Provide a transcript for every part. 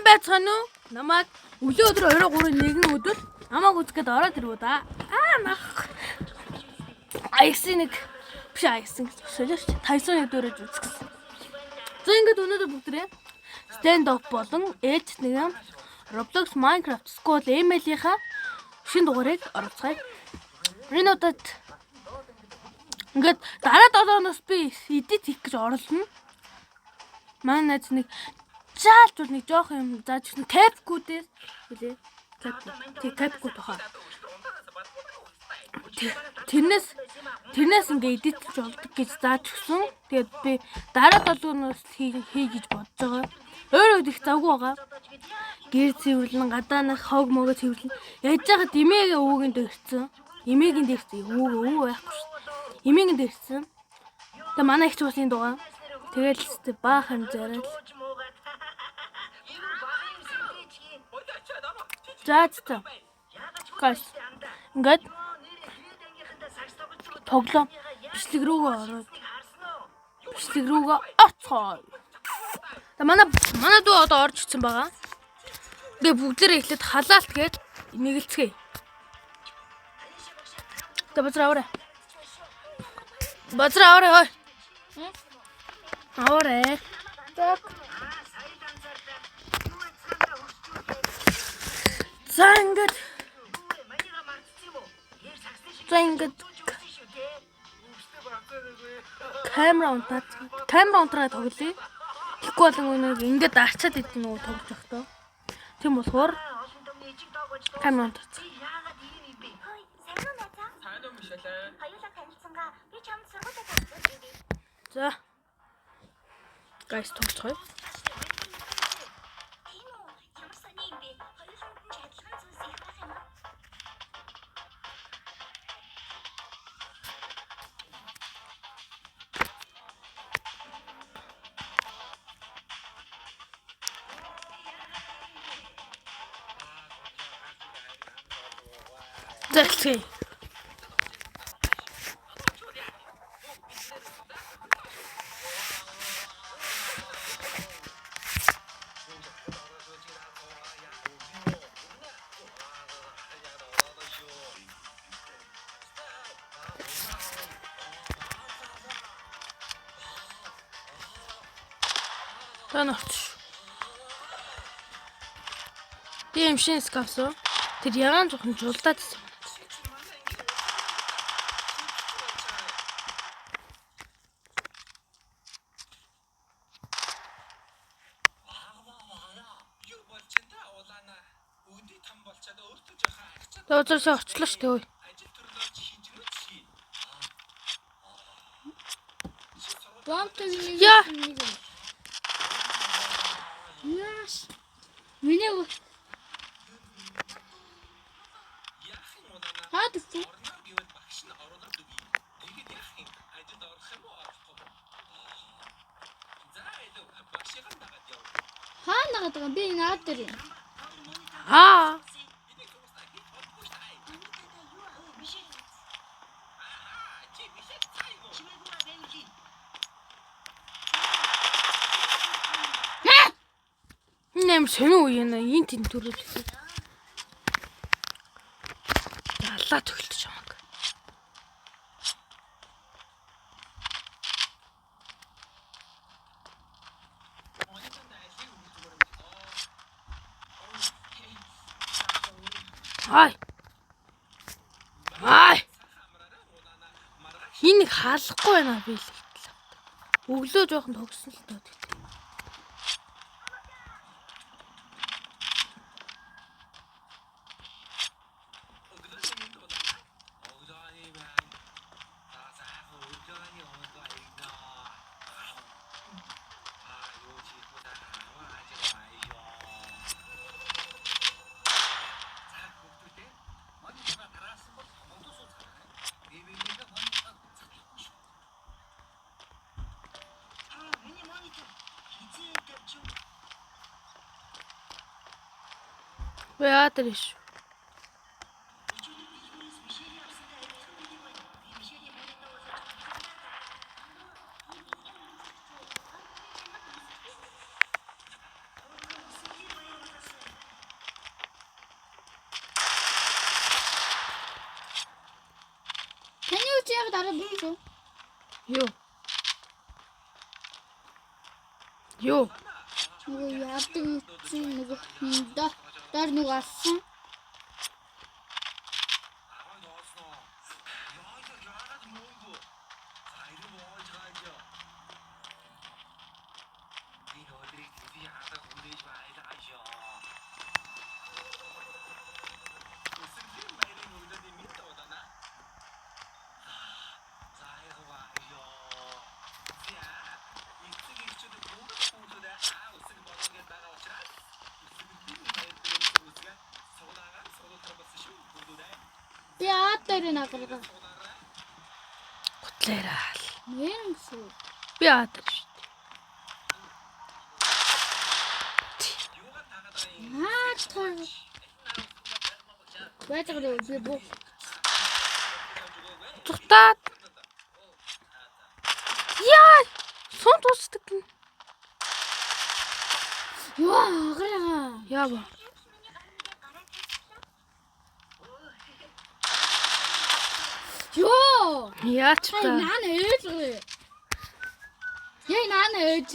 байцгаана уу? Намайг өглөө өдөр 23-1 өдөр намайг үзгээд ороод ирвүү да. Нах. Айсын нэг биш айсын гэж Тайсоныг дөрөж үзсэн. За ингээд өнөөдөр бүгдээ stand up болон ээж нэгэн Roblox Minecraft School email-ийнхаа шинэ дугаарыг оруулцгаая. Энэ удаад ингээд дараа 7 хоногоос би edit хийх гэж орлоо. Манай найз нэг жаалт нэг жоох юм зааж гисэн капкуудээс үлээ. Капкууд тохоо. Тэрнээс ингээ эдитж болдог гэж зааж гисэн. Тэгээд би дараа 7 хоногоос хий гэж бодож байгаа. Өөрөө их завгүй байгаа. Гэр цэвэрлэн гадаанах хог могоо цэвэрлэн. Яаж яхад эмээгээ өвгөнд дэрсэн. Эмээгийн дэрсэн. Өвөө байхгүй шүү. Эмээгийн дэрсэн. Тэгээ манай их ч бас энэ дугаа. Тэгэл ч баахан зарал. Заацтай. Гайс. Ингээд тоглоом бичлэг рүүгээ ороод бичлэг рүүгээ оцгоо. Та манай дүү одоо орж ирсэн байгаа. Тэгээ бүгдээрээ эхлээд халаалт гээд нэгэлцгээе. Та базар аваарай хой. Аваарай. Так. За ингээд камера унтраа тоглоё. Тэгэхгүй бол нэг ингээд арчаад идэв нөгөө тоглож байхдаа. Тийм болохоор камера унтраац. За. Гайс тоглоё. Зэлцгээе. Танач. Тийм шин скавсо. Тэр ягаан жоохон жуулдаад байсан. Төөсөө очлоо шүү дээ. Яа. Яаш. Миний хаадаг. Хаана байгаа би наад дээр юм. Аа. Nem сонин уу яна ин тэн төрөл. Яллаа төгөлдөж хамаг. Ай. Энийг хаалахгүй байна би л хэвтлээ. Өглөө жоохон тогсон л тоо. Beatriz. дараа бичсэн. Юу? Юу? Нөгөө яадаг үчи нөгөө доор нөгөө алсан. Би аатаар нагараа. Готлерал. Мэнсүү. Би аатар шүү Аатар. Байтгаар би боо. дээ. Цухтаад. Яа! Сон тусдаг. Яа, агараа. Яа ба. Ёо. Яач Хай та. наана ээж. Яй наана ээж.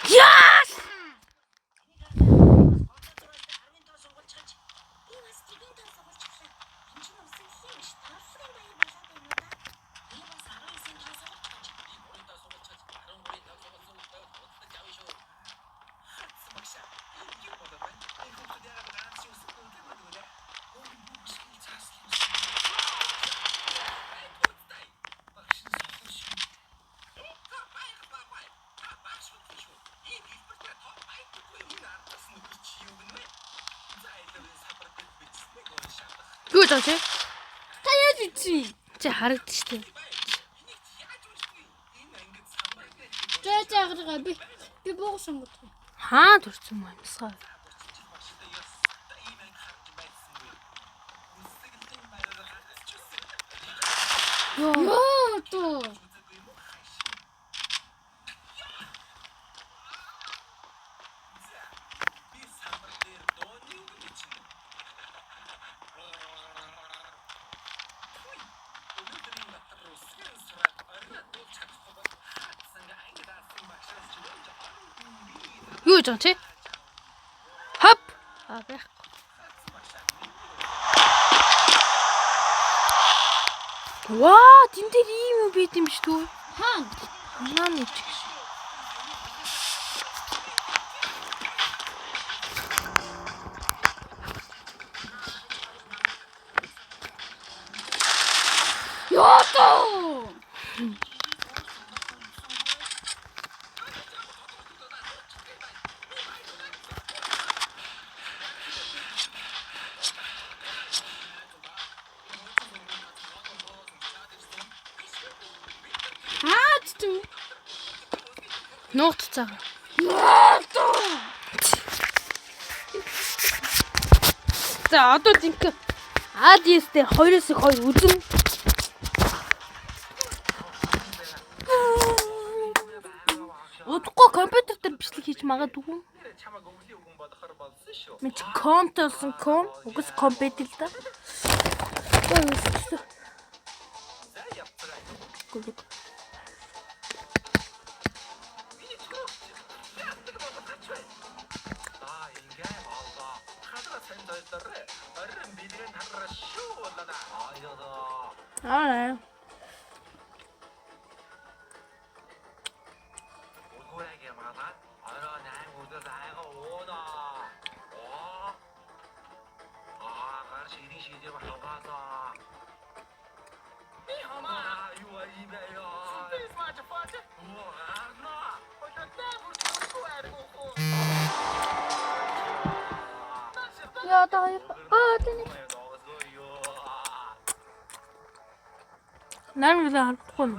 Яас! Юу ч аа Та яаж ичи? чи харагдчих штеп. Жаач агараа би буусан гот. Хаа төрсөн юм амсгаа. Ёо то. Юу ч аа чи? Хап. А байх. Ваа, тэн дээр ийм юм байт юм шүү дээ. Хаан. Наа нэг ч. Ёо то. Хаач ту. Нууц цаа. Ёо то. За одоо зинк ADS-тэй 2-2 үзэн. Удахгүй компьютер дээр бичлэг хийж магадгүй. Мен ч комтолсон ком, угс компьютер л да. Аа. Яа та тэний. Нaan вила харахгүй юм.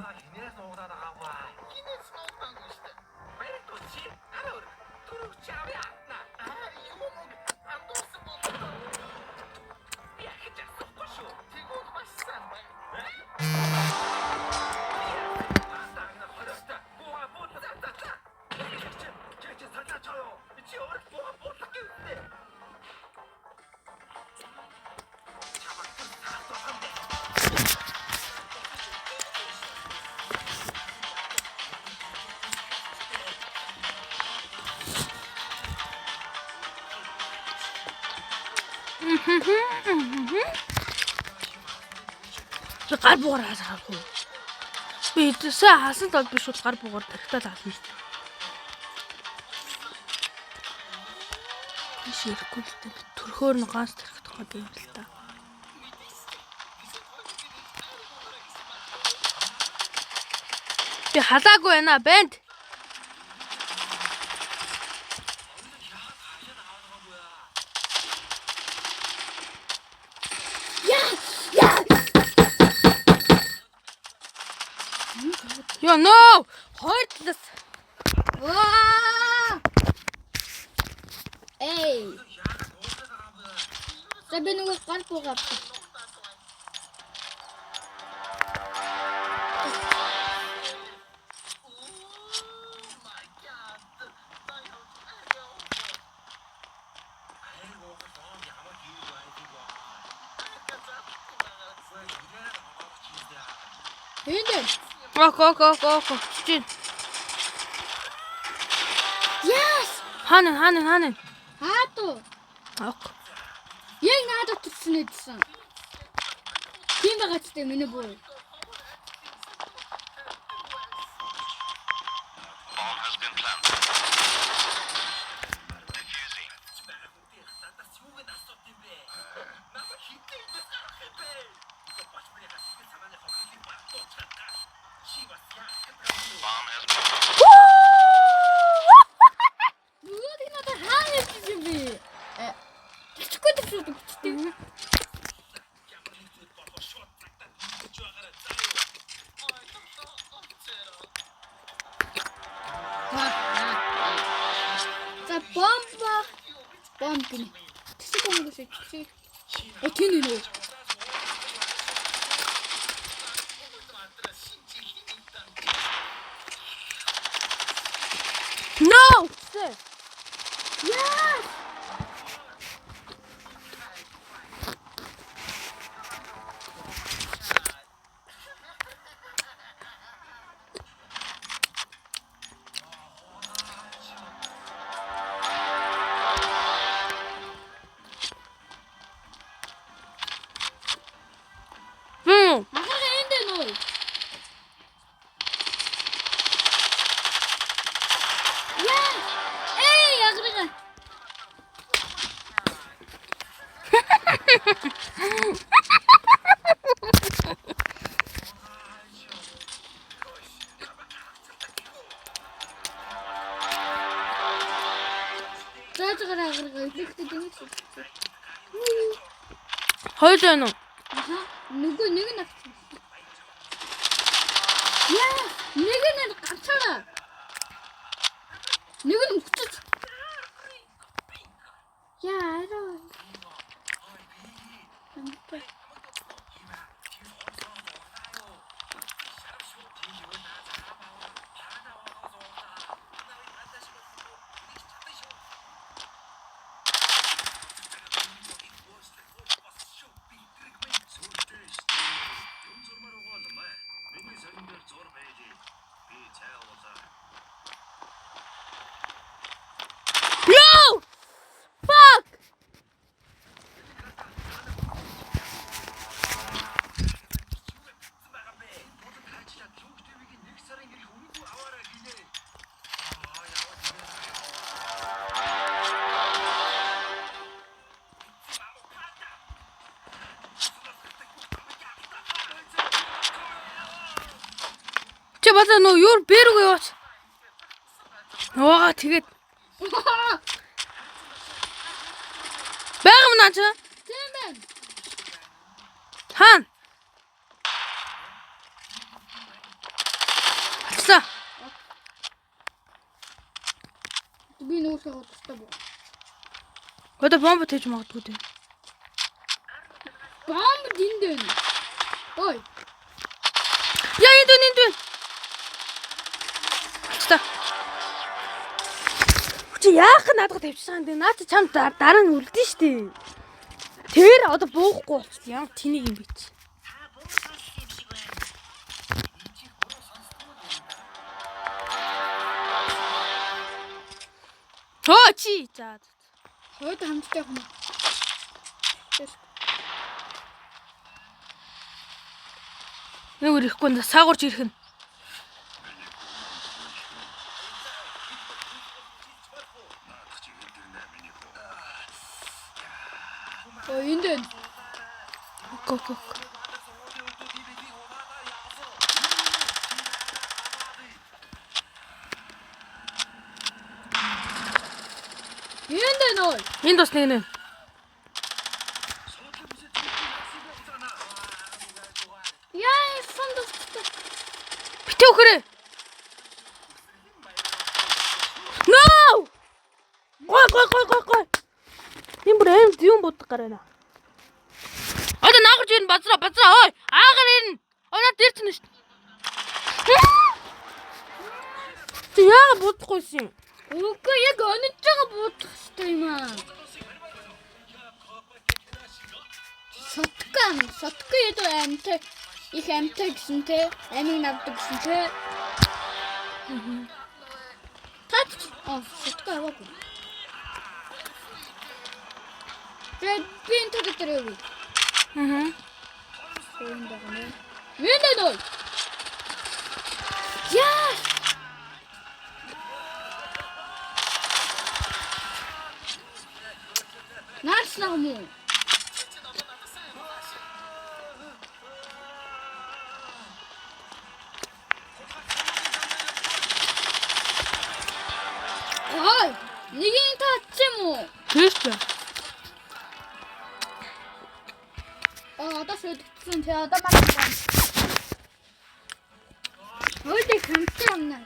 Би гар бугаар хаалгахгүй. Би эдээсээ хаасанд бол би шууд гар бугаар тархитал хаална шүү дээ. Биш ирэхгүй л дээ. Төрхөөр нь ганц тархитах гэдэг юм л та. Би халаагүй байна банд. Yo no! Хоёр талаас. Ваа! Эй! Сабэ нөгөө гар бугаа. Эндэ. Ок. Чин. Yes! Хаана. Хаату. Ок. Яг надад туссан эдсэн. Тийм байгаа ч тийм миний буу. За бомб гинэ. Тэсэг бомб шиг. Тийм үү. No! Yes! Хоёр байна уу? Аха. Нөгөө нэг нь авчихсан. Яа, нэг нь ганцаараа. Нэг нь өгчөж. Яа, арай. No! Fuck! Чи бата нөө юур бэргүй яваач. Нуугаа тэгээд байгаа юм наа чи? Тийм байна. Хаан. Са. Би нүүрсээ утастай боо. Өдөө бомб тэж магадгүй дээ. Бомб диндэн. Ой. Яа энд. Та. Чи яах надад тавьчихсан дээ. Наа чи чам дараа нь үлдэн штэ. Тэр одоо буухгүй болчихсон. Ямар тэнийг юм бэ чи. Хоо чи за. Хойд хамттай юм. Нэг ирэхгүй энэ саагурч ирэх нь. Энд дээ. Ок. Энд дээ нөө. Энд бас нэг нэ. Яа, сондос. Битээ өгөрэй. No! Гой. Энэ бүр аим зүүн буддаг гараа. Одоо наагарч ирнэ базраа ой. Аагаар ирнэ. Оноо дэрчнэ шүү дээ. Тэ яа будахгүйсэн юм. Үгүй яг онож байгаа буудах хэрэгтэй юм аа. Сотка яд амтай их амтай гэсэн те амиг навдаг гэсэн те. Тач сотка аваагүй. Бин төдөрөө. Вэнэ ной. Яа. Нарснаа муу. Ой, нэгийн татчих юм уу? Тэст. Одоо шүдгдсэн тэ одоо байна. Өөдөө хамтаа амнаа.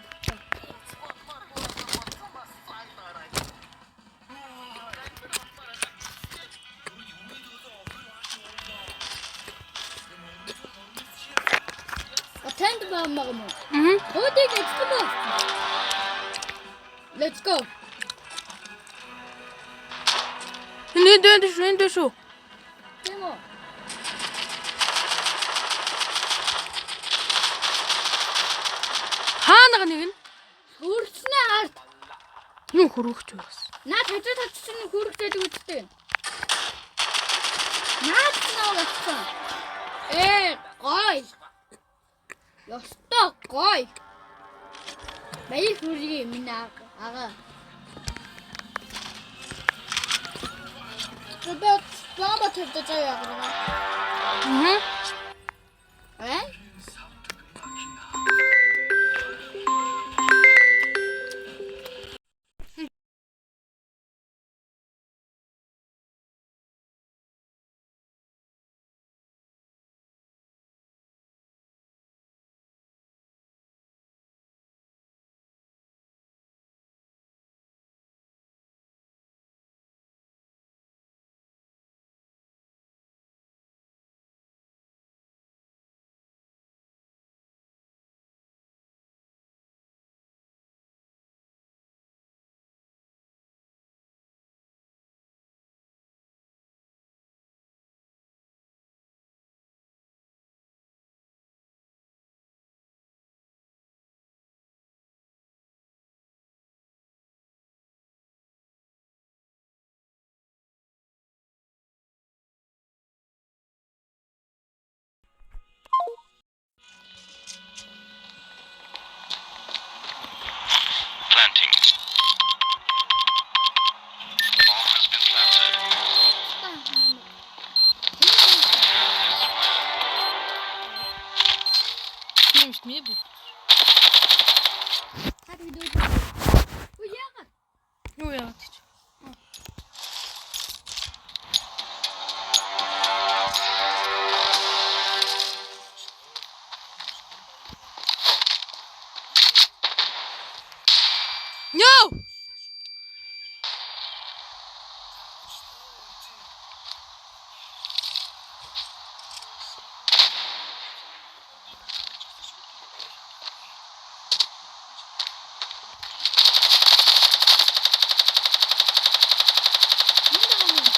Тэнд баамаг юм уу? Өөдөө гэцгүй мө. Let's go. Энд шүү. Тийм үү? Хаанага нэг нь Хүрснээ ард. юу хөрөгч бас. Наад хажуу татчихсан хүрхтэйг үттэй. Наад наагаасан. Гой. Ёстой гой. Баяр хүрээ минь ага. Тэбэт баба тавьдаг яа. Planting. Bomb has been planted. Нэмж мэ бу. Хад видео. Уяга. Юу яа гэж. No!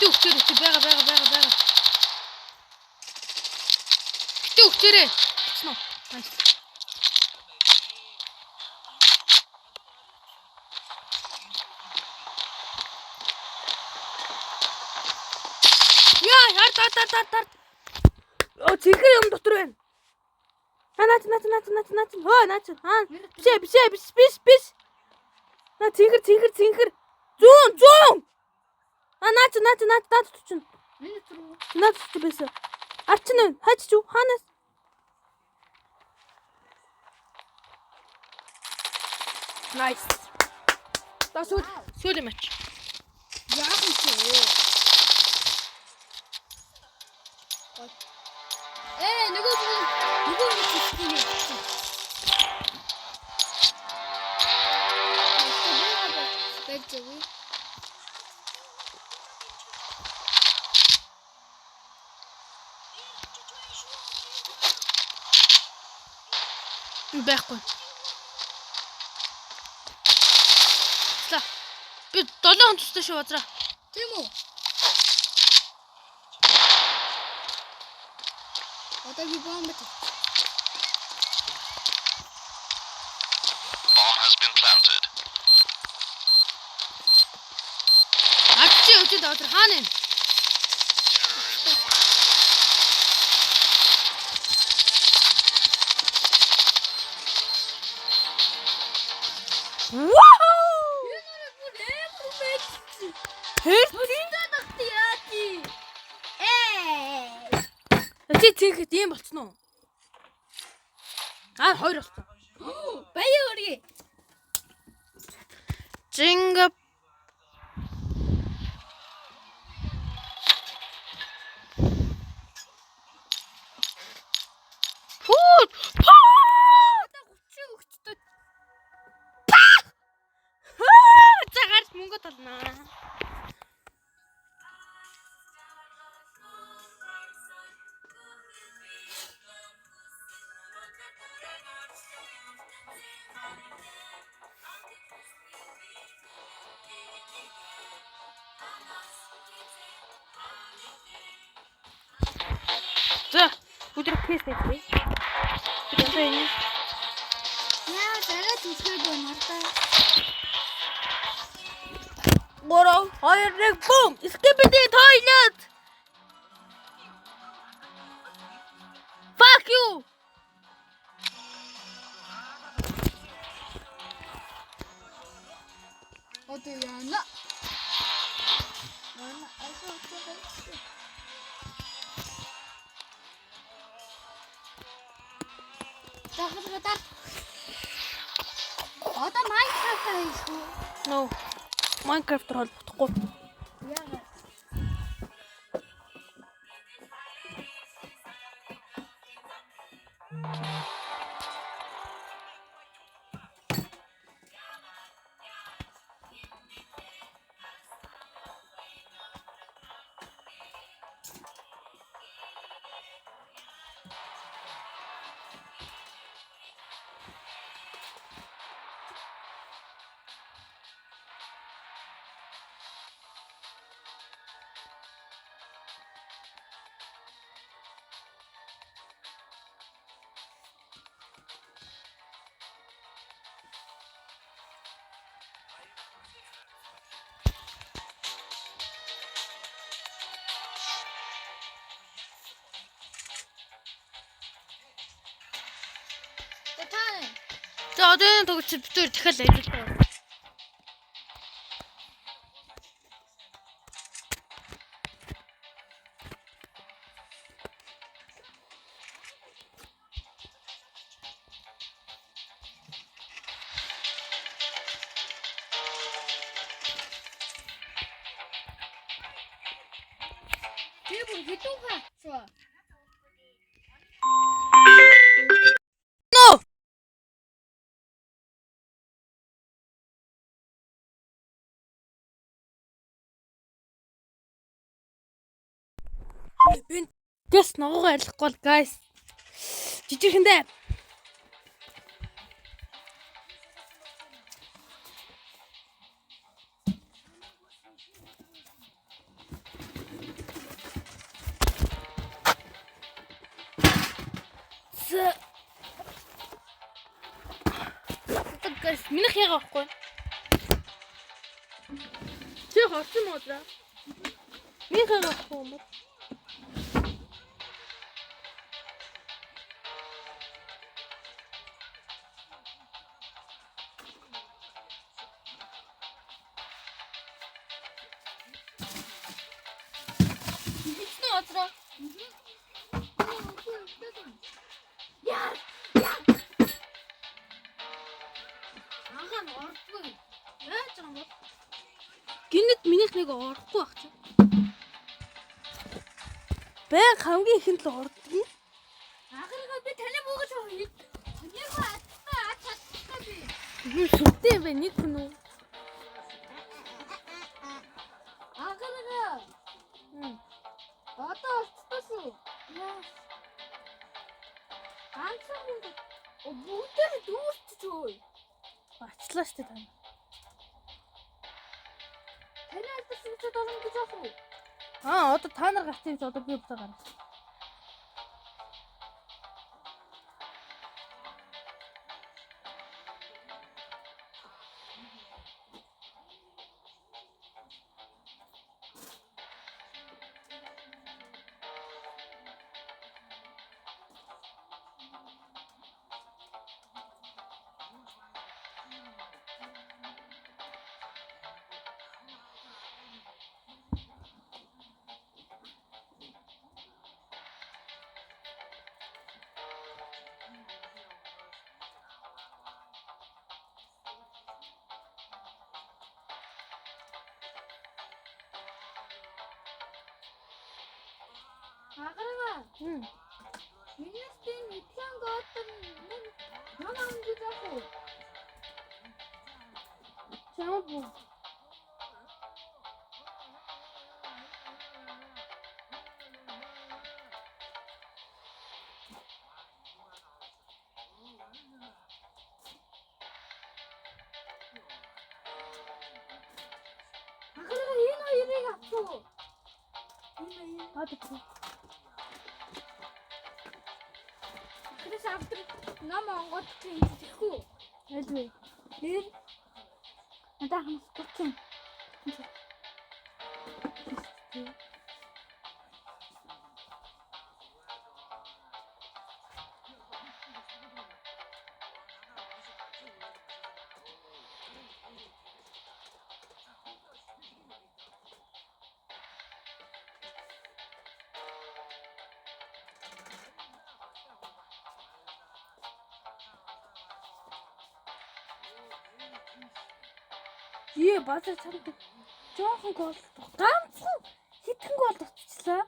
Төвчөрөө чи байгаа. Төвчөрөө. Сноо. Nice. Яа, харт. О, чихэр юм дотор байна. Наач. Хөө наач. Биш. На цэнхэр. Зүүн. Наач тутчин. Миний зүрх. Наач байсан. Арчин нь хаач юу? Хаанаас? Nice. Сүүлийн матч. Яах юм чи? Нөгөө нэг тийм юм. Бэлжэв. Байхгүй. Би 7 тустай шүү базраа. Тийм үү? Одоо би бомб. Bomb has been planted. Арчи өчөд базраа хаана юм? Тэгэхэд ийм болцсон уу? Хоёр болцсон. Баяа өргий. Жинга. Фут. Одоо 30 өгчдөг. Цагаарч мөнгө толноо. За, өдөр пэс хийх. Тэгээд энэ Яа, дараа түлхээд мартай. 3 2 1 бум. Skibidi toilet. Fuck you. Одоо яана. Тахад. Одоо Minecraft хийх үү? No. Minecraft-ээр холбогдохгүй. Яагаад? За одоо энэ тогч битүүр дахиад ажилладаг. Би бүр хитүү хаачихва. Би гэс ногоогоо арилахгүй бол guys. Жижигхэндээ. Guys, минийх яагаад авахгүй? Чи хорсон мó заа. Минийх яагаад авахгүй юм бэ? Бадраа. Яа. Анхан ордгүй. Яаж юм бол? Гинэт минийх нэг орохгүй байх чинь. Бэг хамгийн ихэнд л ордгийг. Анхаараа би таны буугаж байгаа. Нэг аттай би. Сүртэй юм бэ нэг хүн үү? Анхаараа. Одоо олцсон шүү. Ганцхан бүгдээ дүүрчихөө. Ачлаа штэ тань. Таны алдсан ч одоо ингэж яах вэ? Одоо та нар гарсан юм чи одоо би буцаа гарна. Анхаараа. Минийстийн итгэн гоотон манай ингэж яах вэ? Чамд бүү. Анхаараа энэ хоёрыг авчихв. Бадраа. Тэрс автар нам онгод хийхгүй. Эдвэ. Нэр надад хамс гүцэн. Бадраа чамд жоохон гол ганцхан хитгэн гол тутчихлаа.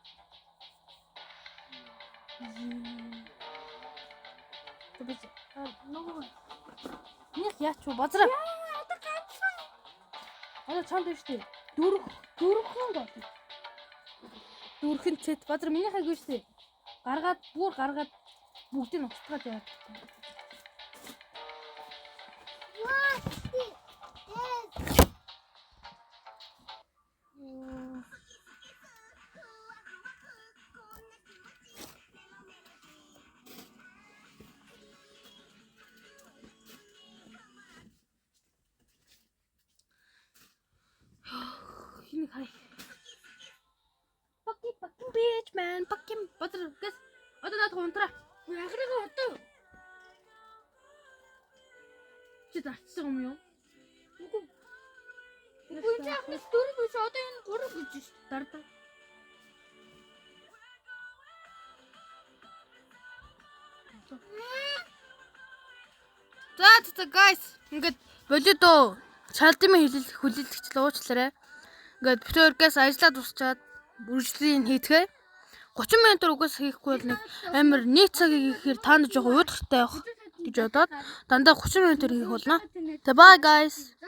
Тэбэж нөгөө нэг яач вэ бадраа? Одоо ганцхан. Одоо чамд биш үү? Дөрвөн гол. Дөрвөн цэт бадраа минийхээ гүйс үү? Гаргаад бүгдийг нь уцтгаад яваад. Хин хай. Fucking bitch man. Fucking бадраа гэс. Одоо надад унтраа. Анхаараа одоо. Чи зарцсан юм юу? Үгүй яахны дөрөв биш одоо энэ гурав гэж ш. Дардаа. За guys ингээд болидо шалдмын хүлээлгч л уучлаарай. Ингээд бүтээргээс ажиллаа дуусчаад үржлийн хийтгээ 30 минутаар угаас хийхгүй бол нэг амар нийт цагийг ихээр та нар жоохон уудахтай явах гэж бодоод дандаа 30 минутаар хийх болно. Тэгээ bye guys.